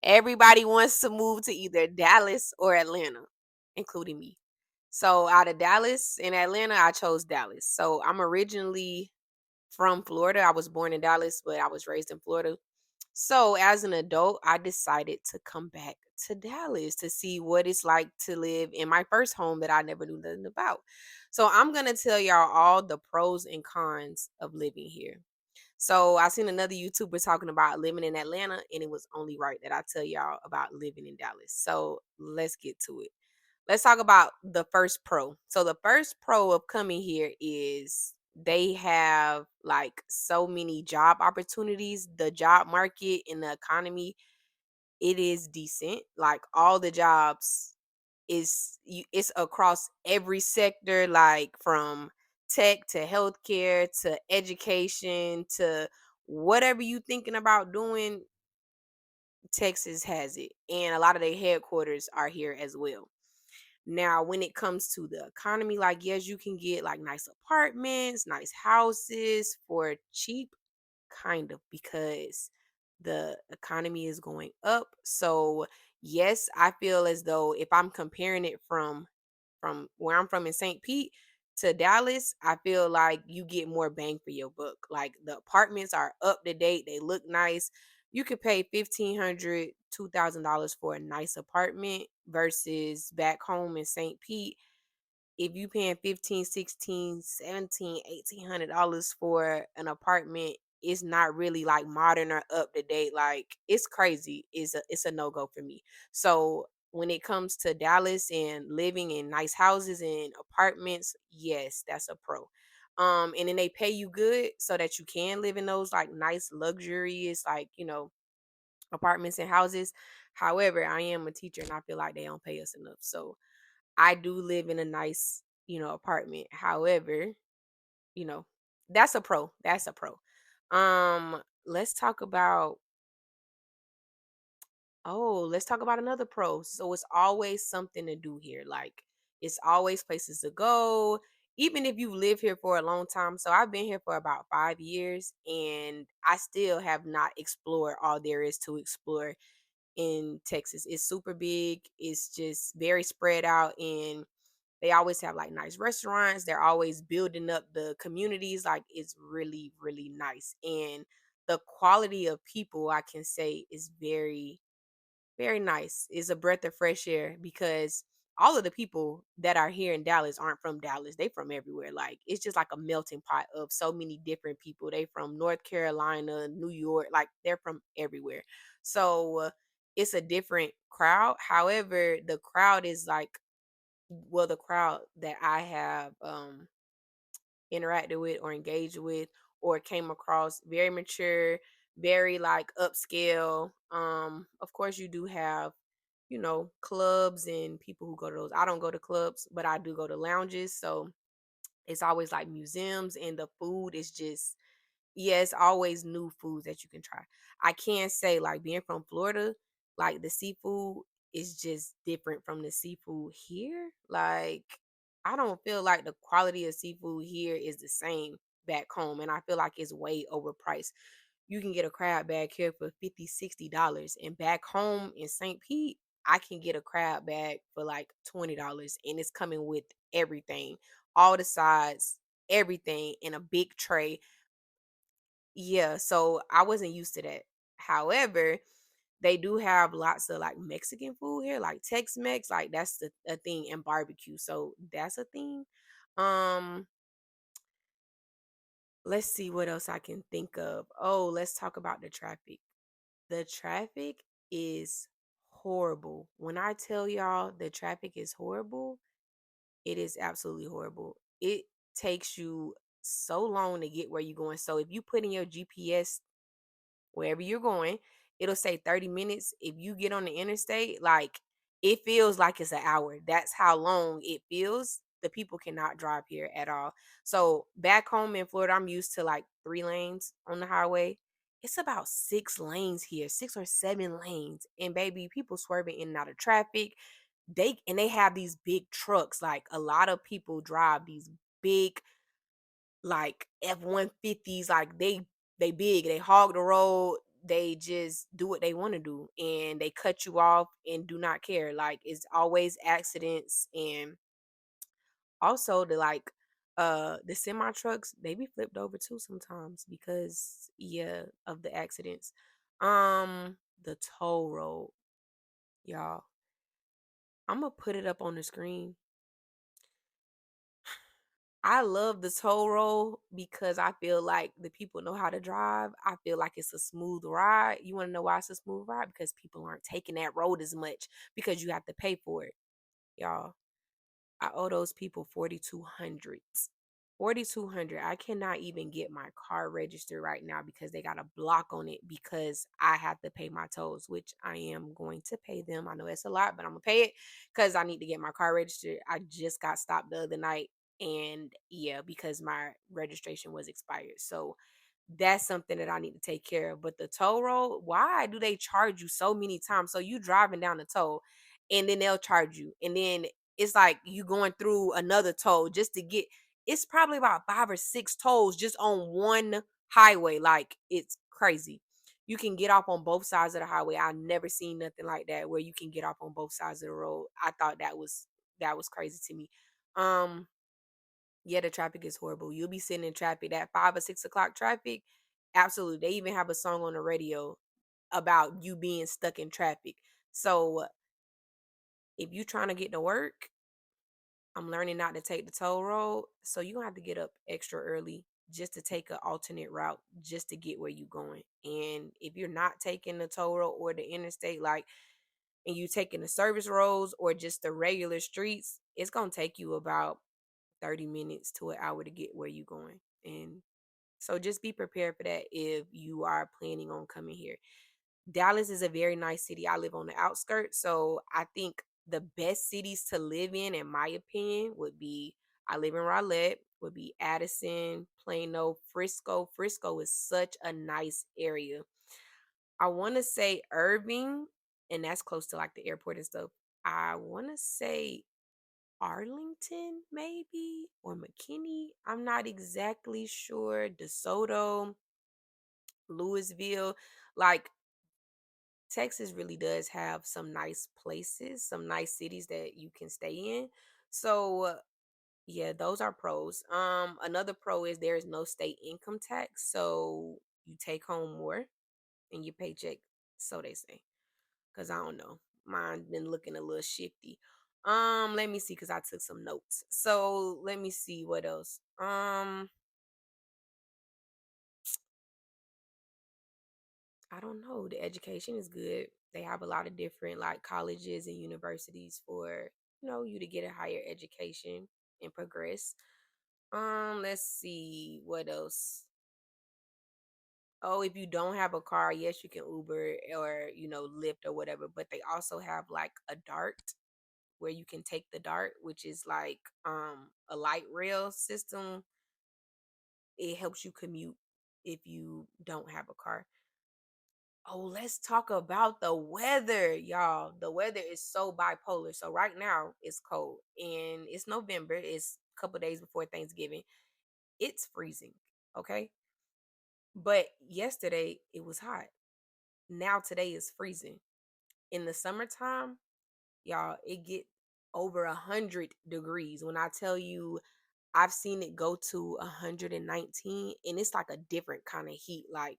Everybody wants to move to either Dallas or Atlanta, including me. So out of Dallas and Atlanta, I chose Dallas. So I'm originally from Florida. I was born in Dallas, but I was raised in Florida. So as an adult, I decided to come back to Dallas to see what it's like to live in my first home that I never knew nothing about. So I'm going to tell y'all all the pros and cons of living here. So I seen another YouTuber talking about living in Atlanta, and it was only right that I tell y'all about living in Dallas. So let's get to it. Let's talk about the first pro. So the first pro of coming here is they have like so many job opportunities. The job market and the economy, it is decent. Like all the jobs it's across every sector, like from tech to healthcare to education to whatever you thinking about doing. Texas has it, and a lot of their headquarters are here as well. Now, when it comes to the economy, like, yes, you can get like nice apartments, nice houses for cheap, kind of, because the economy is going up. So, yes, I feel as though if I'm comparing it from where I'm from in St. Pete to Dallas, I feel like you get more bang for your buck. Like the apartments are up to date, they look nice. You could pay $1,500, $2,000 for a nice apartment versus back home in St. Pete. If you paying 15, 16, 17, $1,800 for an apartment, it's not really like modern or up to date. Like it's crazy. It's a no-go for me. So when it comes to Dallas and living in nice houses and apartments, yes, that's a pro. And then they pay you good so that you can live in those like nice luxurious, like, apartments and houses. However, I am a teacher and I feel like they don't pay us enough. So I do live in a nice, apartment. However, you know, that's a pro. That's a pro. Let's talk about let's talk about another pro. So it's always something to do here. Like it's always places to go. Even if you live here for a long time. So I've been here for about 5 years and I still have not explored all there is to explore in Texas. It's super big. It's just very spread out, and they always have like nice restaurants. They're always building up the communities. Like it's really, really nice. And the quality of people, I can say, is very, very nice. It's a breath of fresh air because all of the people that are here in Dallas aren't from Dallas. They from everywhere. Like it's just like a melting pot of so many different people. They from North Carolina, New York, like they're from everywhere. So it's a different crowd. However, the crowd is like, well, the crowd that I have interacted with or engaged with or came across, very mature, very like upscale. Of course you do have, clubs and people who go to those. I don't go to clubs, but I do go to lounges. So it's always like museums, and the food is just, yeah, it's always new foods that you can try. I can say, like, being from Florida, like the seafood is just different from the seafood here. Like, I don't feel like the quality of seafood here is the same back home, and I feel like it's way overpriced. You can get a crab bag here for $50, $60, and back home in St. Pete, I can get a crab bag for like $20, and it's coming with everything, all the sides, everything in a big tray. Yeah, so I wasn't used to that. However, they do have lots of like Mexican food here, like Tex-Mex, like that's a thing, and barbecue. So that's a thing. Um, let's see what else I can think of. Oh, let's talk about the traffic. The traffic is horrible. When I tell y'all the traffic is horrible, it is absolutely horrible. It takes you so long to get where you're going. So if you put in your GPS wherever you're going, it'll say 30 minutes. If you get on the interstate, like it feels like it's an hour. That's how long it feels. The people cannot drive here at all. So back home in Florida, I'm used to like 3 lanes on the highway. It's about 6 lanes here, 6 or 7 lanes. And baby, people swerving in and out of traffic. They have these big trucks. Like a lot of people drive these big like F-150s, like they big, they hog the road, they just do what they want to do and they cut you off and do not care. Like it's always accidents. And also the semi trucks, they be flipped over too sometimes because yeah, of the accidents. The toll road, y'all. I'm gonna put it up on the screen. I love the toll road because I feel like the people know how to drive. I feel like it's a smooth ride. You want to know why it's a smooth ride? Because people aren't taking that road as much because you have to pay for it, y'all. I owe those people 4,200. 4,200. I cannot even get my car registered right now because they got a block on it because I have to pay my tolls, which I am going to pay them. I know it's a lot, but I'm gonna pay it because I need to get my car registered. I just got stopped the other night, and yeah, because my registration was expired. So that's something that I need to take care of. But the toll road, why do they charge you so many times? So you driving down the toll and then they'll charge you. And then it's like you going through another toll just to get, it's probably about 5 or 6 tolls just on one highway. Like it's crazy. You can get off on both sides of the highway. I never seen nothing like that where you can get off on both sides of the road. I thought that was crazy to me. Um yeah, the traffic is horrible. You'll be sitting in traffic, that 5 or 6 o'clock traffic. Absolutely. They even have a song on the radio about you being stuck in traffic. So if you trying to get to work, I'm learning not to take the toll road. So you're gonna have to get up extra early just to take an alternate route just to get where you going. And if you're not taking the toll road or the interstate, like and you taking the service roads or just the regular streets, it's gonna take you about 30 minutes to an hour to get where you going. And so just be prepared for that if you are planning on coming here. Dallas is a very nice city. I live on the outskirts, so I think the best cities to live in my opinion, would be I live in Raleigh, would be Addison, Plano, Frisco. Frisco is such a nice area. I want to say Irving, and that's close to like the airport and stuff. I want to say Arlington, maybe, or McKinney. I'm not exactly sure. DeSoto, Louisville. Like, Texas really does have some nice places, some nice cities that you can stay in. So, yeah, those are pros. Another pro is there is no state income tax, so you take home more in your paycheck, so they say. Cause I don't know, mine been looking a little shifty. Let me see, cause I took some notes. So let me see what else. I don't know. The education is good. They have a lot of different like colleges and universities for you to get a higher education and progress. Let's see what else. Oh, if you don't have a car, yes, you can Uber or Lyft or whatever. But they also have like a Dart where you can take the Dart, which is like a light rail system. It helps you commute if you don't have a car. Oh, let's talk about the weather, y'all. The weather is so bipolar. So right now it's cold and it's November. It's a couple days before Thanksgiving. It's freezing, okay? But yesterday it was hot. Now today is freezing. In the summertime, y'all, it get over 100 degrees. When I tell you, I've seen it go to 119, and it's like a different kind of heat. Like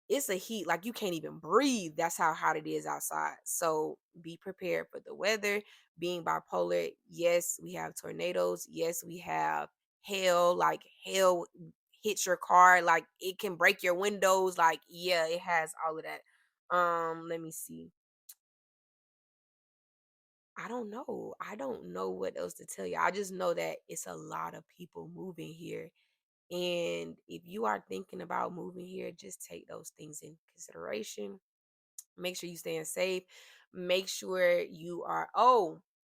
it's a heat like you can't even breathe. That's how hot it is outside. So be prepared for the weather. Being bipolar, yes, we have tornadoes. Yes, we have hail. Like hail hits your car. Like it can break your windows. Like yeah, it has all of that. Let me see. I don't know. I don't know what else to tell you. I just know that it's a lot of people moving here. And if you are thinking about moving here, just take those things in consideration. Make sure you staying safe. Make sure you are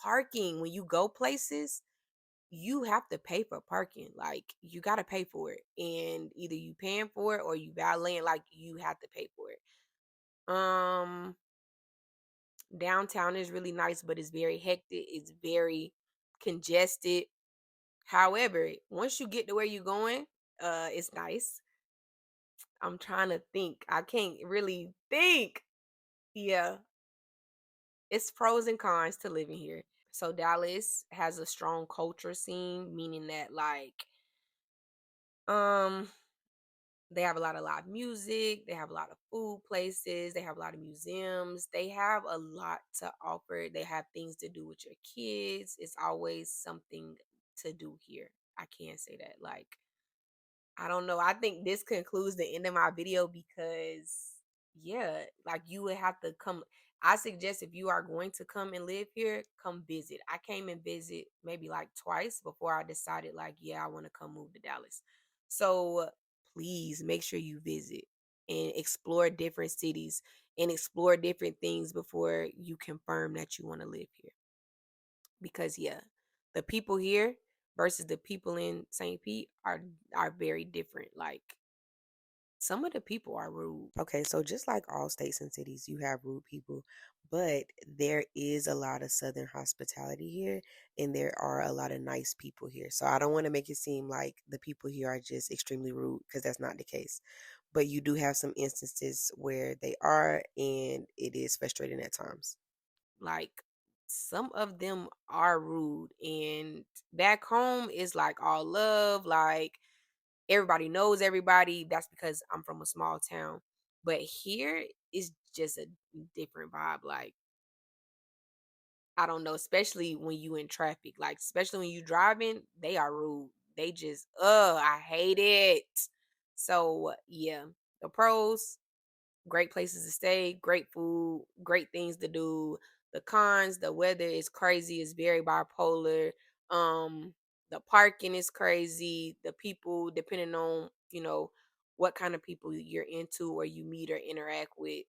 parking. When you go places, you have to pay for parking. Like you gotta pay for it. And either you paying for it or you valeting, like you have to pay for it. Downtown is really nice, but it's very hectic. It's very congested. However, once you get to where you're going, it's nice. I'm trying to think. I can't really think. Yeah, it's pros and cons to living here. So Dallas has a strong culture scene, meaning that um they have a lot of live music, they have a lot of food places, they have a lot of museums, they have a lot to offer. They have things to do with your kids. It's always something to do here. I can't say that. I don't know. I think this concludes the end of my video because, yeah, like you would have to come. I suggest if you are going to come and live here, come visit. I came and visit maybe like twice before I decided, like, yeah, I want to come move to Dallas. So please make sure you visit and explore different cities and explore different things before you confirm that you want to live here. Because, yeah, the people here versus the people in St. Pete are very different. Like some of the people are rude. Okay, so just like all states and cities, you have rude people, but there is a lot of Southern hospitality here, and there are a lot of nice people here. So I don't want to make it seem like the people here are just extremely rude because that's not the case. But you do have some instances where they are, and it is frustrating at times. Like some of them are rude, and back home is like all love. Like everybody knows everybody. That's because I'm from a small town. But here is just a different vibe. Like I don't know, especially when you in traffic. Like especially when you driving, they are rude. They just I hate it. So yeah, the pros, great places to stay, great food, great things to do. The cons, the weather is crazy, it's very bipolar. Um the parking is crazy. The people, depending on, what kind of people you're into or you meet or interact with.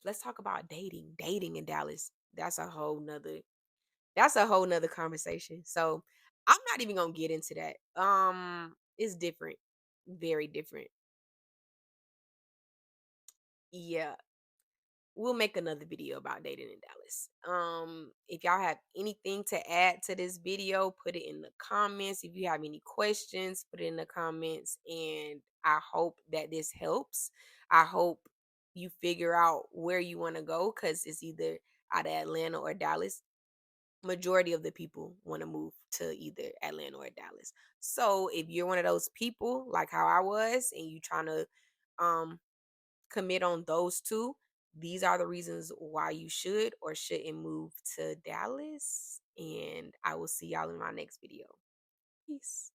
Let's talk about dating. Dating in Dallas. That's a whole nother conversation. So I'm not even gonna get into that. It's different. Very different. Yeah, we'll make another video about dating in Dallas. If y'all have anything to add to this video, put it in the comments. If you have any questions, put it in the comments. And I hope that this helps. I hope you figure out where you want to go because it's either out of Atlanta or Dallas. Majority of the people want to move to either Atlanta or Dallas. So if you're one of those people like how I was and you trying to um commit on those two, these are the reasons why you should or shouldn't move to Dallas. And I will see y'all in my next video. Peace.